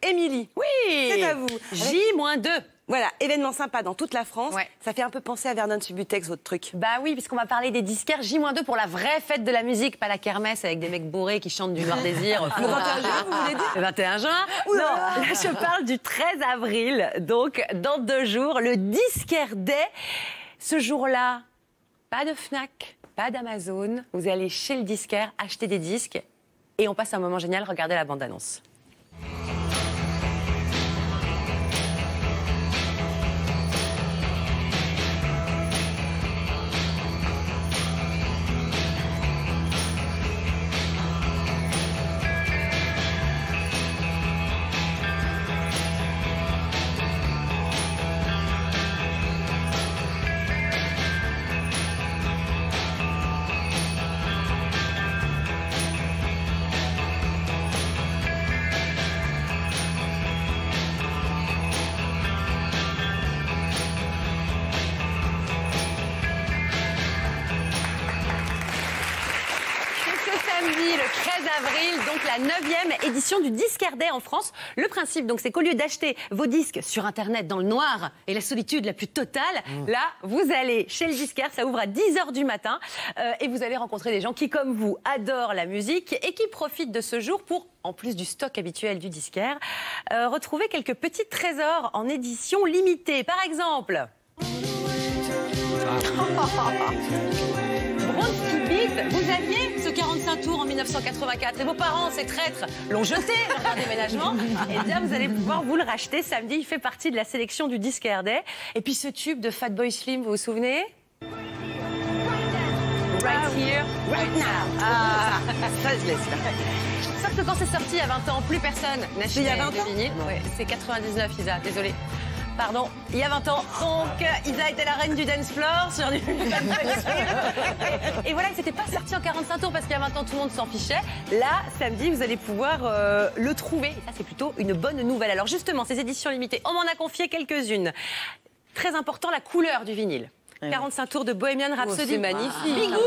Émilie. Oui. C'est à vous. J-2. Voilà, événement sympa dans toute la France. Ouais. Ça fait un peu penser à Vernon Subutex, votre truc. Bah oui, puisqu'on va parler des disquaires J-2 pour la vraie fête de la musique, pas la kermesse avec des mecs bourrés qui chantent du Noir Désir. Le 21 juin, vous voulez dire? Le 21 juin. Non, là je parle du 13 avril, donc dans 2 jours, le Disquaire Day. Ce jour-là, pas de Fnac, pas d'Amazon. Vous allez chez le disquaire, acheter des disques et on passe un moment génial, regardez la bande-annonce. Samedi, le 13 avril, donc la 9e édition du Disquaire Day en France. Le principe, donc, c'est qu'au lieu d'acheter vos disques sur Internet dans le noir et la solitude la plus totale, là, vous allez chez le disquaire, ça ouvre à 10h du matin et vous allez rencontrer des gens qui, comme vous, adorent la musique et qui profitent de ce jour pour, en plus du stock habituel du disquaire, retrouver quelques petits trésors en édition limitée. Par exemple... Bronski Beat, vous aviez ce 45 tours en 1984 et vos parents, ces traîtres, l'ont jeté lors d'un déménagement. Et bien, vous allez pouvoir vous le racheter samedi. Il fait partie de la sélection du Disquaire Day. Et puis ce tube de Fatboy Slim, vous vous souvenez? Right here, right now. Ah, ça, je laisse là. Sauf que quand c'est sorti il y a 20 ans, plus personne n'achetait il y a 20 de ans vinyle. Ouais, c'est 99, Isa, désolée. Pardon, il y a 20 ans. Donc, Isa était la reine du dance floor sur du... Et voilà, il s'était pas sorti en 45 tours parce qu'il y a 20 ans, tout le monde s'en fichait. Là, samedi, vous allez pouvoir le trouver. Et ça, c'est plutôt une bonne nouvelle. Alors justement, ces éditions limitées, on m'en a confié quelques-unes. Très important, la couleur du vinyle. 45 tours de Bohemian Rhapsody. C'est magnifique. Bigou.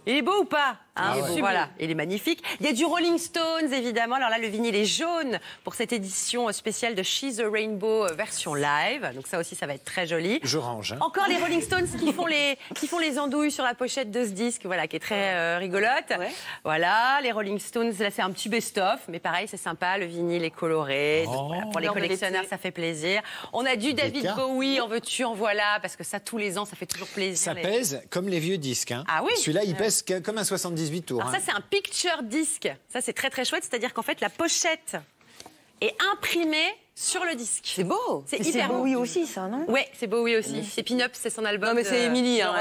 Il est beau ou pas? Ah ouais. Voilà, il est magnifique. Il y a du Rolling Stones, évidemment. Alors là, le vinyle est jaune pour cette édition spéciale de She's a Rainbow version live. Donc ça aussi, ça va être très joli. Je range. Hein. Encore les Rolling Stones qui font les andouilles sur la pochette de ce disque, voilà, qui est très rigolote. Ouais. Voilà, les Rolling Stones, là, c'est un petit best-of. Mais pareil, c'est sympa, le vinyle est coloré. Donc, voilà, pour les collectionneurs, ça fait plaisir. On a du David Bowie, en veux-tu, en voilà, parce que ça, tous les ans, ça fait toujours plaisir. Ça pèse comme les vieux disques. Hein. Ah oui. Celui-là, il pèse comme un 78 tours. Alors ça, c'est un picture disc. Ça, c'est très, très chouette. C'est-à-dire qu'en fait, la pochette est imprimée sur le disque. C'est beau. C'est hyper beau. Bowie aussi, ça, non? Ouais, c'est Bowie aussi. C'est Pin-Up, c'est son album. Non, mais c'est Émilie, hein,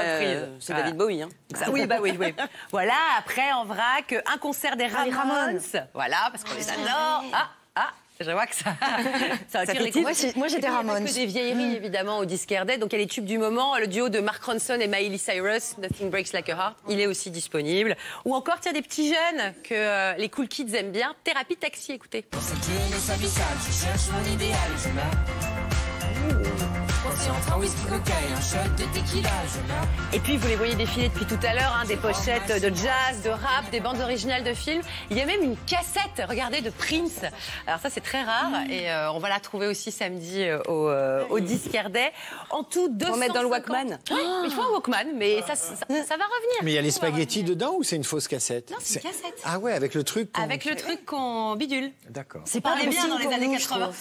c'est Voilà. David Bowie. Hein. Oui, bah oui, oui. Voilà, après, en vrac, un concert des Ramones. Voilà, parce qu'on les adore. Je vois que ça attire les coups. Moi, j'étais Ramones. Que des vieilleries, évidemment, au Disquaire Day. Donc, il y a les tubes du moment, le duo de Mark Ronson et Miley Cyrus, Nothing Breaks Like a Heart. Il est aussi disponible. Ou encore, tiens, des petits jeunes que les cool kids aiment bien. Thérapie Taxi, écoutez. Pour cette jeunesse abyssale, je cherche mon idéal, je meurs. Entre un whisky coca et un shot de tequila, je meurs. Et puis, vous les voyez défiler depuis tout à l'heure, hein, des pochettes de jazz, de rap, des bandes originales de films. Il y a même une cassette, regardez, de Prince. Alors ça, c'est très rare et on va la trouver aussi samedi au Disquaire Day. En tout, 250... Pour mettre dans le Walkman. Oui, il faut un Walkman, mais ça va revenir. Mais il y a les spaghettis dedans ou c'est une fausse cassette? Non, c'est une cassette. Ah ouais, avec le truc. Avec le truc qu'on bidule. D'accord. C'est pas un On est bon bien dans signe les pour années nous, 80.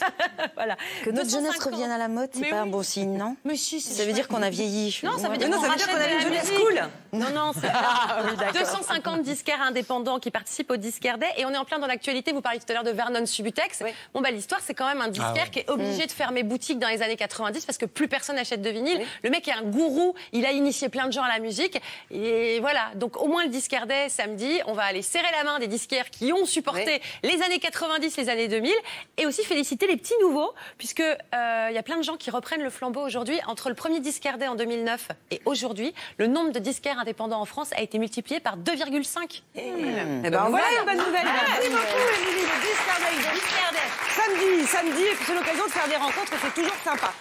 Voilà. Que notre jeunesse 250. revienne à la mode, c'est Mais pas un oui. bon signe, non? Mais si, Ça veut dire qu'on a vieilli. Non, ça veut dire Non, qu'on ça veut dire rachète qu'on a de une la jeunesse musique. cool. Non, c'est pas... 250 disquaires indépendants qui participent au Disquaire Day et on est en plein dans l'actualité. Vous parliez tout à l'heure de Vernon Subutex. Oui. Bon, bah, l'histoire, c'est quand même un disquaire qui est obligé de fermer boutique dans les années 90 parce que plus personne n'achète de vinyle. Oui. Le mec est un gourou, il a initié plein de gens à la musique. Et voilà, donc au moins le Disquaire Day, samedi, on va aller serrer la main des disquaires qui ont supporté les années 90, les années 2000 et aussi féliciter les petits nouveaux puisque il y a plein de gens qui reprennent le flambeau aujourd'hui. Entre le premier Disquaire Day en 2009 et aujourd'hui, le nombre de disquaires indépendants en France a été multiplié par 2,5. Eh ben, voilà une bonne nouvelle. Merci beaucoup, Émilie. Le Disquaire Day. Disquaire Day. Samedi, et puis c'est l'occasion de faire des rencontres, c'est toujours sympa.